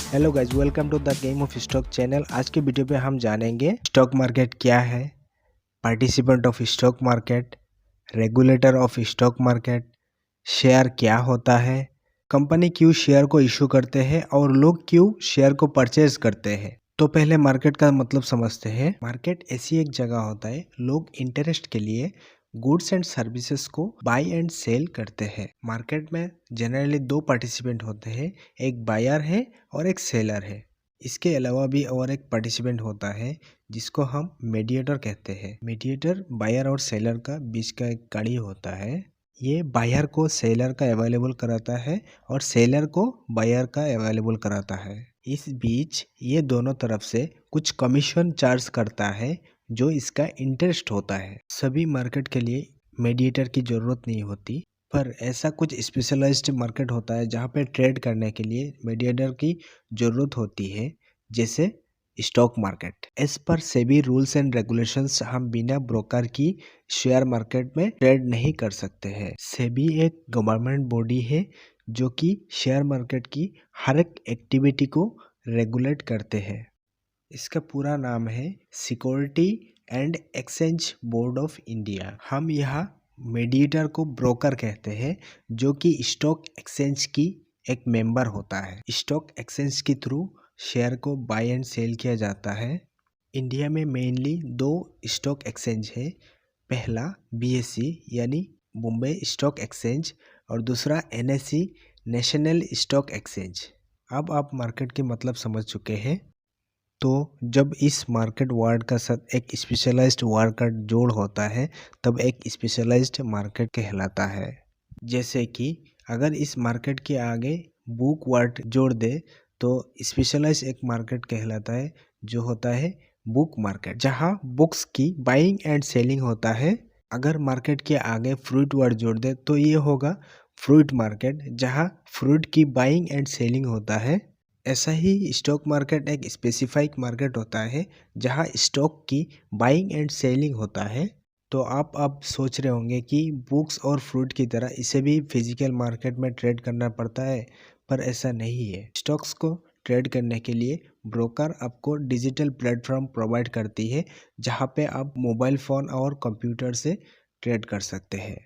Hello guys, welcome to the game of stock channel. आज के video पे हम जानेंगे स्टॉक मार्केट क्या है, participant of stock market, regulator of stock market, share क्या होता है, कंपनी क्यों शेयर को इशू करते हैं और लोग क्यों शेयर को परचेज करते हैं। तो पहले मार्केट का मतलब समझते हैं। मार्केट ऐसी एक जगह होता है, लोग इंटरेस्ट के लिए गुड्स एंड सर्विसेज को बाय एंड सेल करते हैं। मार्केट में जनरली दो पार्टिसिपेंट होते हैं, एक बायर है और एक सेलर है। इसके अलावा भी और एक पार्टिसिपेंट होता है जिसको हम मीडिएटर कहते हैं। मीडिएटर बायर और सेलर का बीच का एक कड़ी होता है। ये बायर को सेलर का अवेलेबल कराता है और सेलर को बायर का अवेलेबल कराता है। इस बीच ये दोनों तरफ से कुछ कमीशन चार्ज करता है जो इसका इंटरेस्ट होता है। सभी मार्केट के लिए मीडिएटर की ज़रूरत नहीं होती, पर ऐसा कुछ स्पेशलाइज्ड मार्केट होता है जहाँ पे ट्रेड करने के लिए मीडिएटर की ज़रूरत होती है, जैसे stock market. As per SEBI rules and regulations हम बिना ब्रोकर की शेयर मार्केट में ट्रेड नहीं कर सकते हैं। सेबी एक गवर्नमेंट बॉडी है जो कि शेयर मार्केट की हर एक एक्टिविटी को रेगुलेट करते हैं। इसका पूरा नाम है security and exchange board of India. हम यहाँ मीडिएटर को ब्रोकर कहते हैं जो कि स्टॉक एक्सचेंज की एक मेंबर होता है। स्टॉक एक्सचेंज के थ्रू शेयर को बाय एंड सेल किया जाता है। इंडिया में मेनली दो स्टॉक एक्सचेंज है। पहला बीएसई यानी बॉम्बे स्टॉक एक्सचेंज और दूसरा एनएसई नेशनल स्टॉक एक्सचेंज। अब आप मार्केट के मतलब समझ चुके हैं। तो जब इस मार्केट वार्ड का साथ एक स्पेशलाइज्ड वार्ड का जोड़ होता है तब एक स्पेशलाइज्ड मार्केट कहलाता है। जैसे कि अगर इस मार्केट के आगे बुक वार्ड जोड़ दे तो स्पेशलाइज्ड एक मार्केट कहलाता है जो होता है बुक मार्केट, जहाँ बुक्स की बाइंग एंड सेलिंग होता है। अगर मार्केट के आगे फ्रूट वर्ड जोड़ दे तो ये होगा फ्रूट मार्केट, जहाँ फ्रूट की बाइंग एंड सेलिंग होता है। ऐसा ही स्टॉक मार्केट एक स्पेसिफाइक मार्केट होता है जहाँ स्टॉक की बाइंग एंड सेलिंग होता है। तो आप सोच रहे होंगे कि बुक्स और फ्रूट की तरह इसे भी फिजिकल मार्केट में ट्रेड करना पड़ता है, पर ऐसा नहीं है। स्टॉक्स को ट्रेड करने के लिए ब्रोकर आपको डिजिटल प्लेटफॉर्म प्रोवाइड करती है जहाँ पे आप मोबाइल फ़ोन और कंप्यूटर से ट्रेड कर सकते हैं।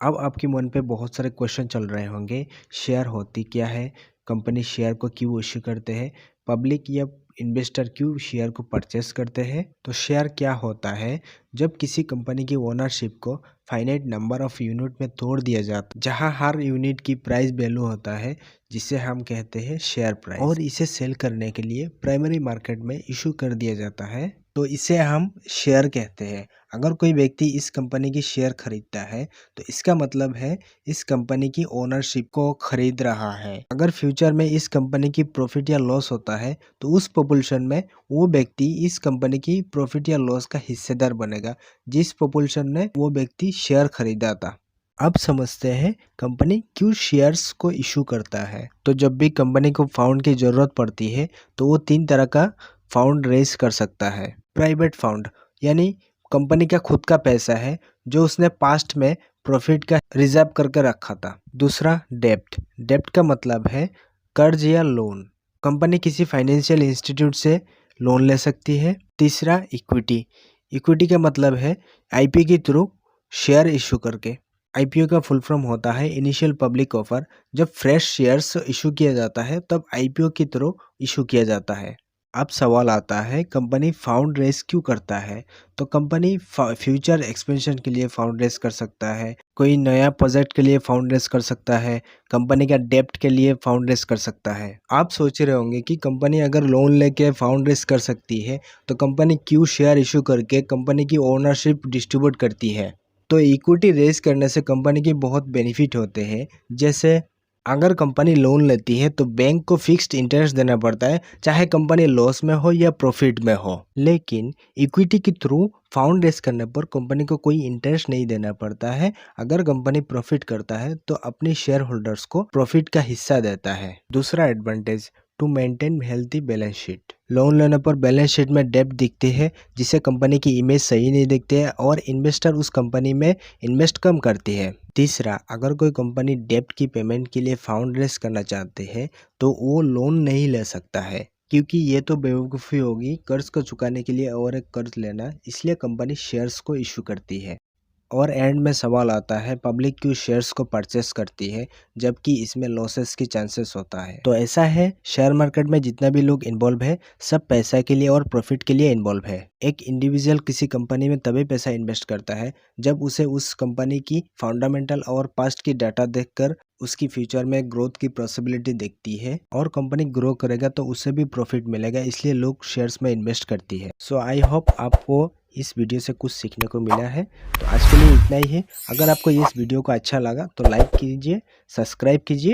अब आपके मन पे बहुत सारे क्वेश्चन चल रहे होंगे, शेयर होती क्या है, कंपनी शेयर को क्यों इश्यू करते हैं, पब्लिक या इन्वेस्टर क्यों शेयर को परचेस करते हैं। तो शेयर क्या होता है? जब किसी कंपनी की ओनरशिप को फाइनाइट नंबर ऑफ यूनिट में तोड़ दिया जाता है, जहां हर यूनिट की प्राइस वैल्यू होता है जिसे हम कहते हैं शेयर प्राइस, और इसे सेल करने के लिए प्राइमरी मार्केट में इशू कर दिया जाता है, तो इसे हम शेयर कहते हैं। अगर कोई व्यक्ति इस कंपनी की शेयर खरीदता है तो इसका मतलब है इस कंपनी की ओनरशिप को खरीद रहा है। अगर फ्यूचर में इस कंपनी की प्रॉफिट या लॉस होता है तो उस प्रपोर्शन में वो व्यक्ति इस कंपनी की प्रॉफिट या लॉस का हिस्सेदार बनेगा जिस प्रपोर्शन में वो व्यक्ति शेयर खरीदा था। अब समझते हैं कंपनी क्यों शेयर्स को इशू करता है। तो जब भी कंपनी को फाउंड की ज़रूरत पड़ती है तो वो 3 तरह का फाउंड रेज कर सकता है। प्राइवेट फाउंड यानी कंपनी का खुद का पैसा है जो उसने पास्ट में प्रॉफिट का रिजर्व करके रखा था। दूसरा डेब्ट। डेब्ट का मतलब है कर्ज या लोन। कंपनी किसी फाइनेंशियल इंस्टीट्यूट से लोन ले सकती है। तीसरा इक्विटी। इक्विटी का मतलब है आईपीओ के थ्रू शेयर इशू करके। आईपीओ का फुल फॉर्म होता है इनिशियल पब्लिक ऑफर। जब फ्रेश शेयर्स इशू किया जाता है तब आईपीओ के थ्रू इशू किया जाता है। अब सवाल आता है कंपनी फाउंड रेस क्यों करता है। तो कंपनी फ्यूचर एक्सपेंशन के लिए फाउंड रेस कर सकता है, कोई नया प्रोजेक्ट के लिए फाउंड रेस कर सकता है, कंपनी का डेब्ट के लिए फाउंड रेस कर सकता है। आप सोच रहे होंगे कि कंपनी अगर लोन लेके फाउंड रेस कर सकती है तो कंपनी क्यों शेयर इशू करके कंपनी की ओनरशिप डिस्ट्रीब्यूट करती है। तो इक्विटी रेस करने से कंपनी के बहुत बेनिफिट होते हैं। जैसे अगर कंपनी लोन लेती है तो बैंक को फिक्स्ड इंटरेस्ट देना पड़ता है, चाहे कंपनी लॉस में हो या प्रॉफिट में हो। लेकिन इक्विटी के थ्रू फाउंड रेस करने पर कंपनी को कोई इंटरेस्ट नहीं देना पड़ता है। अगर कंपनी प्रॉफिट करता है तो अपने शेयर होल्डर्स को प्रॉफिट का हिस्सा देता है। दूसरा advantage, to maintain healthy balance sheet. Loan लेने पर बैलेंस शीट में डेब्ट दिखती है, जिससे कंपनी की इमेज सही नहीं दिखती है और इन्वेस्टर उस कंपनी में इन्वेस्ट कम करती है। तीसरा, अगर कोई कंपनी डेब्ट की पेमेंट के लिए फंड रेज करना चाहते हैं तो वो लोन नहीं ले सकता है, क्योंकि ये तो बेवकूफ़ी होगी कर्ज को चुकाने के लिए और एक कर्ज लेना। इसलिए कंपनी शेयर्स को इशू करती है। और एंड में सवाल आता है, पब्लिक क्यों शेयर्स को परचेस करती है जबकि इसमें लॉसेस की चांसेस होता है। तो ऐसा है, शेयर मार्केट में जितना भी लोग इन्वॉल्व है सब पैसा के लिए और प्रॉफिट के लिए इन्वॉल्व है। एक इंडिविजुअल किसी कंपनी में तभी पैसा इन्वेस्ट करता है जब उसे उस कंपनी की फंडामेंटल और पास्ट की डाटा देखकर उसकी फ्यूचर में ग्रोथ की पॉसिबिलिटी देखती है, और कंपनी ग्रो करेगा तो उससे भी प्रॉफिट मिलेगा, इसलिए लोग शेयर्स में इन्वेस्ट करती है। सो आई होप आपको इस वीडियो से कुछ सीखने को मिला है। तो आज के लिए इतना ही है। अगर आपको इस वीडियो को अच्छा लगा तो लाइक कीजिए, सब्सक्राइब कीजिए।